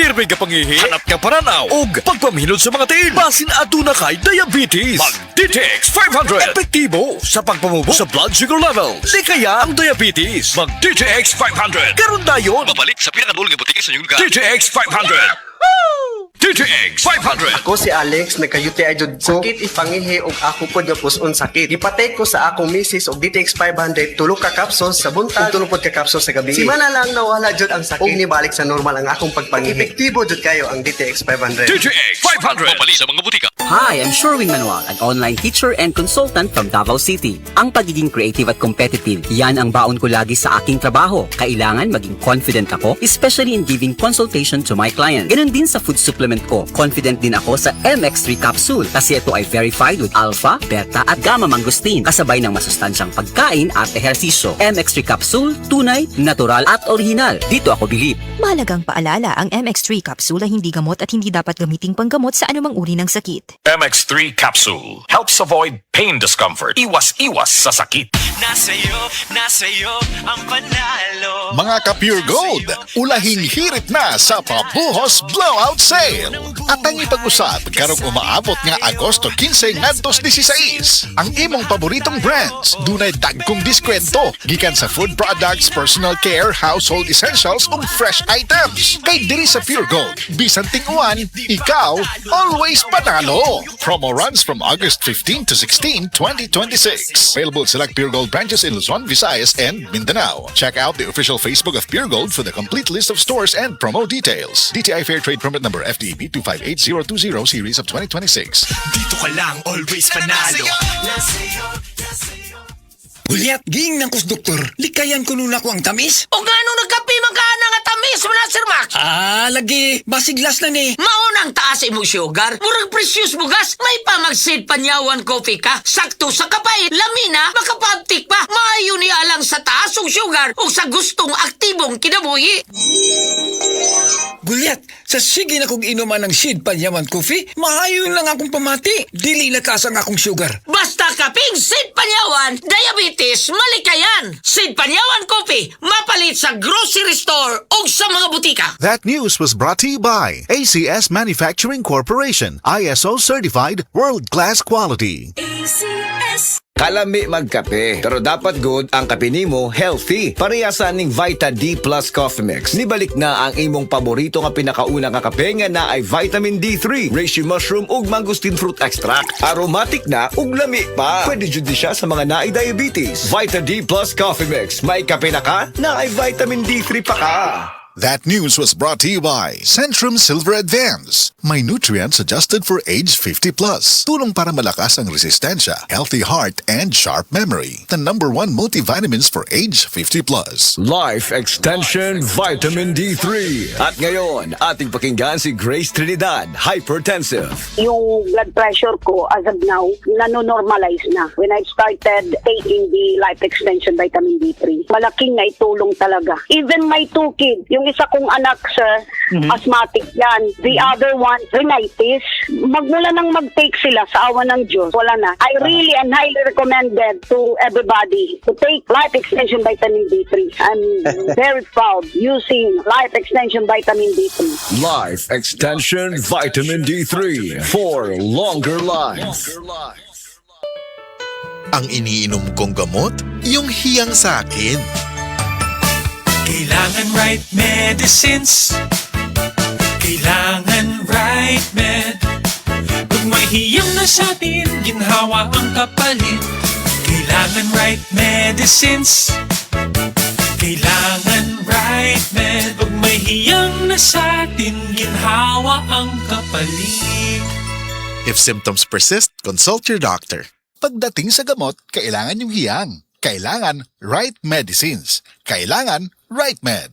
pirmi ka pangihi, hanap ka paranaw, ug pagpamhinod sa mga tiin. Basin aduna kay diabetes. Mag DTX 500. Epektibo sa pagpamubo sa blood sugar level. Di kaya ang diabetes. Mag DTX 500. Karon dayon. Babalik sa pinakadulong butika sa inyong lugar. DTX 500. DTX 500. Ako si Alex, nagka-UTI jud ko. Sakit ipangihi og ako pod nga puson sakit. Ipatay ko sa akong misis og DTX 500 tulo ka capsules sa buntag, tulo pod ka capsules sa gabi. Si mana lang nawala jud ang sakit. Og nibalik sa normal ang akong pagpangihi. Epektibo jud kayo ang DTX 500. DTX 500. Babalik sa mga butika. Hi, I'm Sherwin Manuel, an online teacher and consultant from Davao City. Ang pagiging creative at competitive, yan ang baon ko lagi sa aking trabaho. Kailangan maging confident ako, especially in giving consultation to my clients. Ganon din sa food supplement ko. Confident din ako sa MX3 capsule kasi ito ay verified with alpha, beta at gamma mangosteen kasabay ng masustansyang pagkain at ehersisyo. MX3 capsule, tunay, natural at original. Dito ako bilib. Mahalagang paalala, ang MX3 capsule ay hindi gamot at hindi dapat gamiting panggamot sa anumang uri ng sakit. MX3 capsule helps avoid pain discomfort. Iwas sa sakit. Nasayo ang panalo. Mga ka-Pure Gold, ulahing hirit na sa Pabuhos Blowout Sale. At ang ipag-usap karong umaabot nga Agosto 15 ngadtos 16. Ang imong paboritong brands, dunay dagkong diskwento gikan sa food products, personal care, household essentials ug fresh items. Kay diri sa Pure Gold, bisan ting-uwan, ikaw always panalo. Promo runs from August 15 to 16, 2026. Available at select Pure Gold branches in Luzon, Visayas, and Mindanao. Check out the official Facebook of Pure Gold for the complete list of stores and promo details. DTI Fair Trade Permit number FDB 258020 series of 2026. Dito ka lang, always panalo. Uliat, ging ng kus doktor, likayan ko nun ako ang tamis. O nga nung nagkapi magkana nga tamis mo na, Sir Max? Lagi, basiglas na ni. Maunang taas mo sugar, murag precious mo gas, may pamagsid panyawan coffee ka, sakto sa kapay, lamina, makapabtik pa, maayo ni alang sa taas og sugar o sa gustong aktibong kinabuhi. Gulyat, sa sige na kong inuman ng Sid Panyaman Coffee, maayon lang akong pamati. Dili na kasang akong sugar. Basta kaping Sid Panyawan, diabetes, malikayan. Sid Panyawan Coffee, mapalit sa grocery store o sa mga butika. That news was brought to you by ACS Manufacturing Corporation, ISO certified, world-class quality. Kalami magkape, pero dapat good ang kape nimo healthy. Parehasan ning Vita D Plus Coffee Mix. Nibalik na ang imong paborito nga pinakauna nga kape nga na ay vitamin D3, reishi mushroom ug mangosteen fruit extract. Aromatic na ug lami pa. Pwede jud siya sa mga naay diabetes. Vita D Plus Coffee Mix. May kape na ka, na ay vitamin D3 pa ka. That news was brought to you by Centrum Silver Advance. May nutrients adjusted for age 50 plus. Tulong para malakas ang resistensya, healthy heart, and sharp memory. The #1 multivitamins for age 50 plus. Life Extension Vitamin D3. At ngayon, ating pakinggan si Grace Trinidad, hypertensive. Yung blood pressure ko as of now, nanonormalize na. When I started taking the Life Extension Vitamin D3, malaking naitulong talaga. Even my 2 kids, yung isa kong anak, sir, asthmatic yan. The other one, rhinitis. Magmula nang mag-take sila sa awa ng Diyos, wala na. I really and highly recommended to everybody to take Life Extension Vitamin D3. I'm very proud using Life Extension Vitamin D3. Life Extension Vitamin D3 for longer life. Ang iniinom kong gamot, yung hiyang sa akin. Kailangan right medicines. Kailangan right med. Pag may hiyang na sa atin, ginhawa ang kapalit. Kailangan right medicines. Kailangan right med. Pag may hiyang na sa atin, ginhawa ang kapalit. If symptoms persist, consult your doctor. Pagdating sa gamot, kailangan yung hiyang. Kailangan right medicines. Kailangan right med.